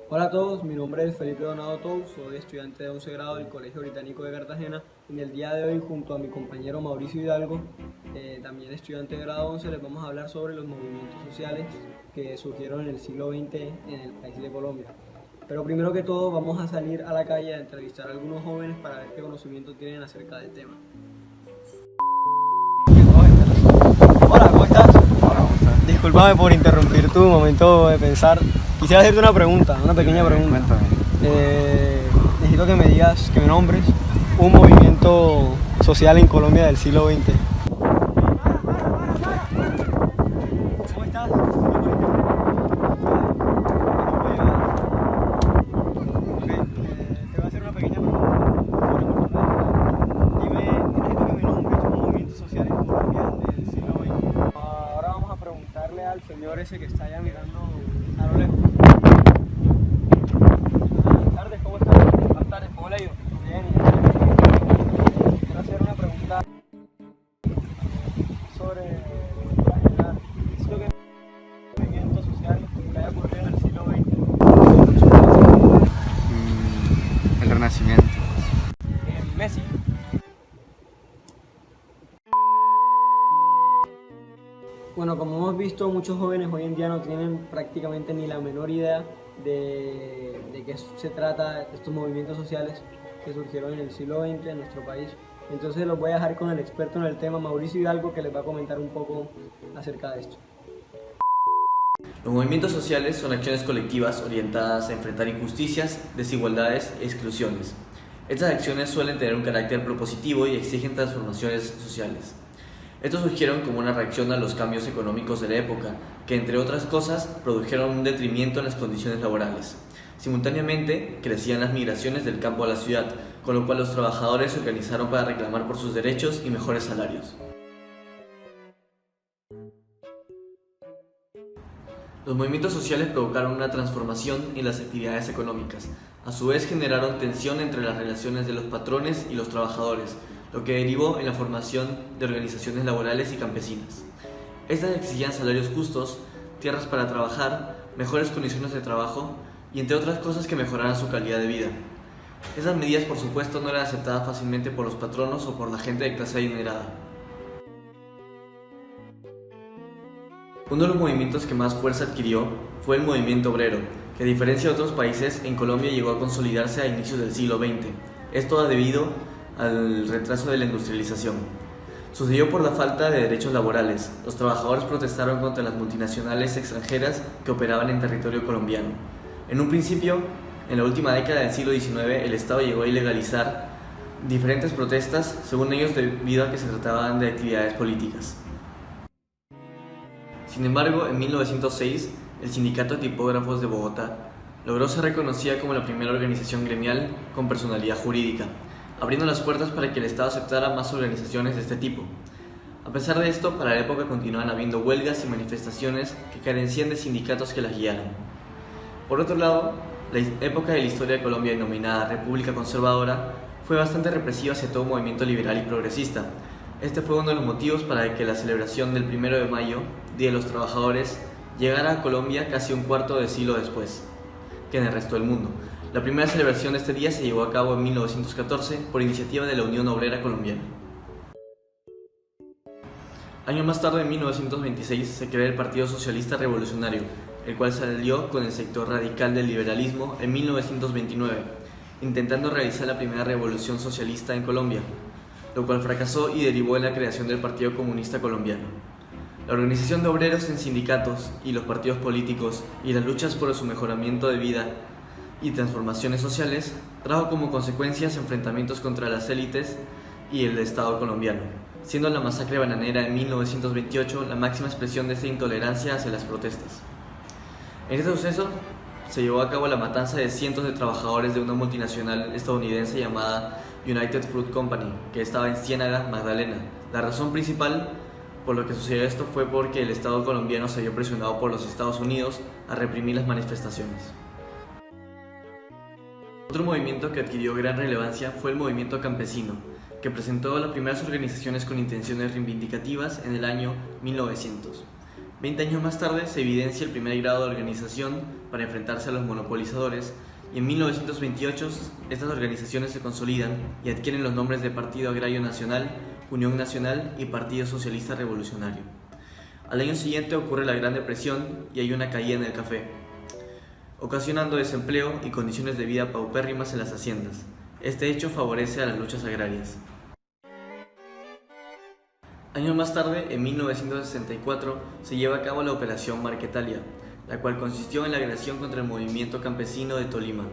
Hola a todos, mi nombre es Felipe Donado Tous, soy estudiante de 11 grado del Colegio Británico de Cartagena. En el día de hoy, junto a mi compañero Mauricio Hidalgo, también estudiante de grado 11, les vamos a hablar sobre los movimientos sociales que surgieron en el siglo XX en el país de Colombia. Pero primero que todo, vamos a salir a la calle a entrevistar a algunos jóvenes para ver qué conocimiento tienen acerca del tema. Hola, ¿cómo estás? Discúlpame por interrumpir tu momento de pensar. Quisiera hacerte una pregunta, una pequeña pregunta. Cuéntame. Necesito que me digas, que me nombres un movimiento social en Colombia del siglo XX. ¿Cómo estás? Te voy a hacer una pequeña pregunta. Necesito que me nombres un movimiento social en Colombia del siglo XX. Ahora vamos a preguntarle al señor ese que está allá mirando a lo lejos. Buenas tardes, ¿cómo estás? Buenas tardes, ¿cómo le ha ido? Bien. Quiero hacer una pregunta sobre la general. ¿Es lo que un movimiento social que haya ocurrido en el siglo XX? El Renacimiento. Messi. Bueno, como hemos visto, muchos jóvenes hoy en día no tienen prácticamente ni la menor idea de qué se trata estos movimientos sociales que surgieron en el siglo XX en nuestro país. Entonces los voy a dejar con el experto en el tema, Mauricio Hidalgo, que les va a comentar un poco acerca de esto. Los movimientos sociales son acciones colectivas orientadas a enfrentar injusticias, desigualdades y exclusiones. Estas acciones suelen tener un carácter propositivo y exigen transformaciones sociales. Estos surgieron como una reacción a los cambios económicos de la época, que entre otras cosas produjeron un detrimento en las condiciones laborales. Simultáneamente, crecían las migraciones del campo a la ciudad, con lo cual los trabajadores se organizaron para reclamar por sus derechos y mejores salarios. Los movimientos sociales provocaron una transformación en las actividades económicas. A su vez generaron tensión entre las relaciones de los patrones y los trabajadores, lo que derivó en la formación de organizaciones laborales y campesinas. Estas exigían salarios justos, tierras para trabajar, mejores condiciones de trabajo y entre otras cosas que mejoraran su calidad de vida. Esas medidas, por supuesto, no eran aceptadas fácilmente por los patronos o por la gente de clase adinerada. Uno de los movimientos que más fuerza adquirió fue el movimiento obrero, que a diferencia de otros países, en Colombia llegó a consolidarse a inicios del siglo XX. Esto debido al retraso de la industrialización. Sucedió por la falta de derechos laborales. Los trabajadores protestaron contra las multinacionales extranjeras que operaban en territorio colombiano. En un principio, en la última década del siglo XIX, el Estado llegó a ilegalizar diferentes protestas, según ellos debido a que se trataban de actividades políticas. Sin embargo, en 1906, el Sindicato de Tipógrafos de Bogotá logró ser reconocida como la primera organización gremial con personalidad jurídica, abriendo las puertas para que el Estado aceptara más organizaciones de este tipo. A pesar de esto, para la época continuaban habiendo huelgas y manifestaciones que carecían de sindicatos que las guiaran. Por otro lado, la época de la historia de Colombia denominada República Conservadora fue bastante represiva hacia todo movimiento liberal y progresista. Este fue uno de los motivos para que la celebración del 1 de mayo, Día de los Trabajadores, llegara a Colombia casi un cuarto de siglo después que en el resto del mundo. La primera celebración de este día se llevó a cabo en 1914 por iniciativa de la Unión Obrera Colombiana. Años más tarde, en 1926, se crea el Partido Socialista Revolucionario, el cual se alió con el sector radical del liberalismo en 1929, intentando realizar la primera revolución socialista en Colombia, lo cual fracasó y derivó en la creación del Partido Comunista Colombiano. La organización de obreros en sindicatos y los partidos políticos y las luchas por su mejoramiento de vida y transformaciones sociales trajo como consecuencias enfrentamientos contra las élites y el Estado colombiano, siendo la masacre bananera en 1928 la máxima expresión de esta intolerancia hacia las protestas. En este suceso se llevó a cabo la matanza de cientos de trabajadores de una multinacional estadounidense llamada United Fruit Company, que estaba en Ciénaga, Magdalena. La razón principal por lo que sucedió esto fue porque el Estado colombiano se vio presionado por los Estados Unidos a reprimir las manifestaciones. Otro movimiento que adquirió gran relevancia fue el movimiento campesino, que presentó las primeras organizaciones con intenciones reivindicativas en el año 1900. 20 años más tarde se evidencia el primer grado de organización para enfrentarse a los monopolizadores y en 1928 estas organizaciones se consolidan y adquieren los nombres de Partido Agrario Nacional, Unión Nacional y Partido Socialista Revolucionario. Al año siguiente ocurre la Gran Depresión y hay una caída en el café, ocasionando desempleo y condiciones de vida paupérrimas en las haciendas. Este hecho favorece a las luchas agrarias. Años más tarde, en 1964, se lleva a cabo la Operación Marquetalia, la cual consistió en la agresión contra el movimiento campesino de Tolima.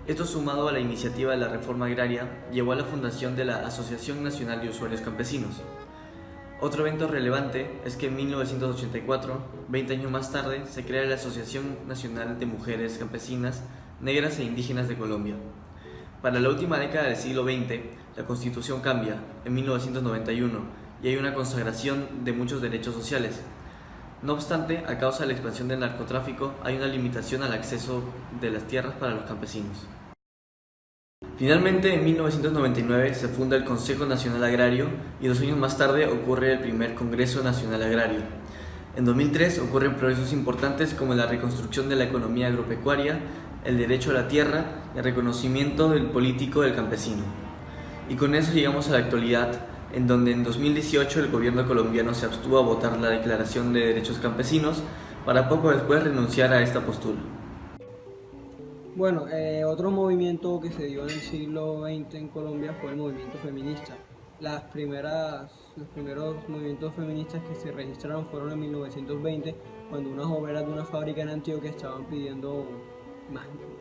Esto, sumado a la iniciativa de la reforma agraria, llevó a la fundación de la Asociación Nacional de Usuarios Campesinos. Otro evento relevante es que en 1984, 20 años más tarde, se crea la Asociación Nacional de Mujeres Campesinas, Negras e Indígenas de Colombia. Para la última década del siglo XX, la Constitución cambia, en 1991, y hay una consagración de muchos derechos sociales. No obstante, a causa de la expansión del narcotráfico, hay una limitación al acceso de las tierras para los campesinos. Finalmente, en 1999 se funda el Consejo Nacional Agrario y 2 años más tarde ocurre el primer Congreso Nacional Agrario. En 2003 ocurren progresos importantes como la reconstrucción de la economía agropecuaria, el derecho a la tierra y el reconocimiento del político del campesino. Y con eso llegamos a la actualidad, en donde en 2018 el gobierno colombiano se abstuvo a votar la Declaración de Derechos Campesinos para poco después renunciar a esta postura. Bueno, otro movimiento que se dio en el siglo XX en Colombia fue el movimiento feminista. Los primeros movimientos feministas que se registraron fueron en 1920, cuando unas obreras de una fábrica en Antioquia estaban pidiendo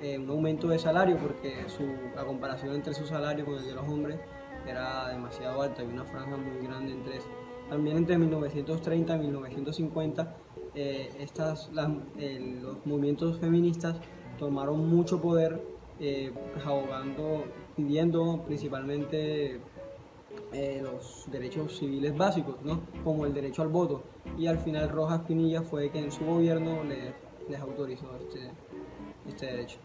un aumento de salario porque la comparación entre su salario con el de los hombres era demasiado alta, había una franja muy grande entre eso. También entre 1930 y 1950 los movimientos feministas tomaron mucho poder, pidiendo principalmente los derechos civiles básicos, ¿no? Como el derecho al voto, y al final Rojas Pinilla fue quien en su gobierno les autorizó este derecho.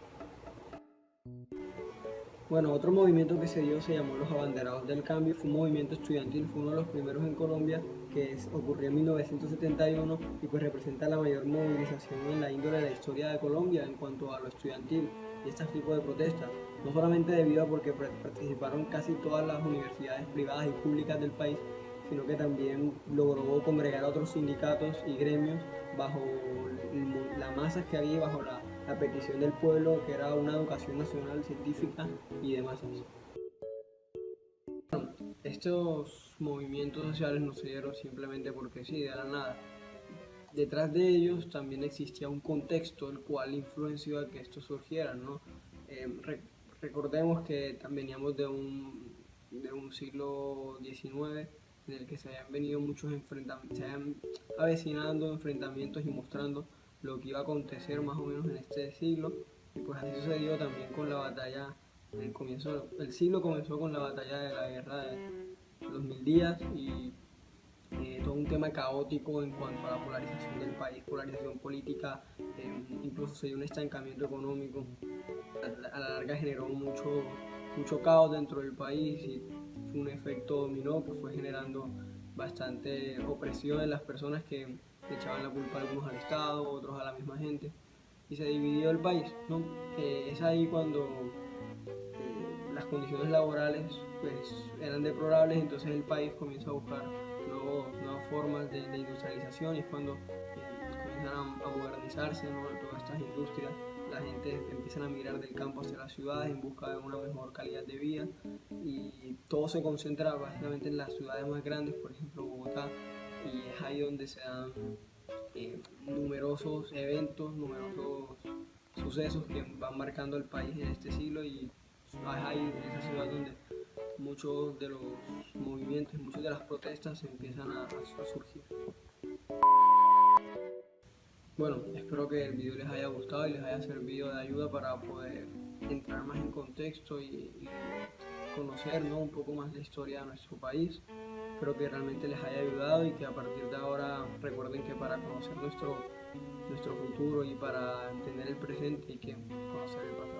Bueno, otro movimiento que se dio se llamó los Abanderados del Cambio, fue un movimiento estudiantil, fue uno de los primeros en Colombia, que ocurrió en 1971 y pues representa la mayor movilización en la índole de la historia de Colombia en cuanto a lo estudiantil y este tipo de protestas, no solamente debido a porque participaron casi todas las universidades privadas y públicas del país, sino que también logró congregar a otros sindicatos y gremios bajo la masa que había, bajo la petición del pueblo, que era una educación nacional, científica y de masas. Estos movimientos sociales no se dieron simplemente porque sí, de la nada. Detrás de ellos también existía un contexto el cual influenció a que estos surgieran, ¿no? Recordemos que veníamos de un siglo XIX en el que se habían venido muchos enfrentamientos, se habían avecinando enfrentamientos y mostrando lo que iba a acontecer más o menos en este siglo, y pues así sucedió también con la batalla. El siglo comenzó con la batalla de la guerra de los 1000 días y todo un tema caótico en cuanto a la polarización del país, polarización política, incluso se dio un estancamiento económico. A la larga generó mucho caos dentro del país y fue un efecto dominó que fue generando bastante opresión en las personas que le echaban la culpa a algunos al Estado, otros a la misma gente, y se dividió el país, ¿no? Es ahí cuando las condiciones laborales pues eran deplorables, entonces el país comienza a buscar nuevas formas de industrialización, y es cuando comienzan a modernizarse, ¿no? Todas estas industrias, la gente empieza a migrar del campo hacia las ciudades en busca de una mejor calidad de vida, y todo se concentra básicamente en las ciudades más grandes, por ejemplo Bogotá, y es ahí donde se dan numerosos eventos, numerosos sucesos que van marcando el país en este siglo, y es ahí en esa ciudad donde muchos de los movimientos, muchas de las protestas empiezan a surgir. Bueno, espero que el video les haya gustado y les haya servido de ayuda para poder entrar más en contexto y conocer, ¿no?, un poco más la historia de nuestro país. Espero que realmente les haya ayudado y que a partir de ahora recuerden que para conocer nuestro futuro y para entender el presente hay que conocer el pasado.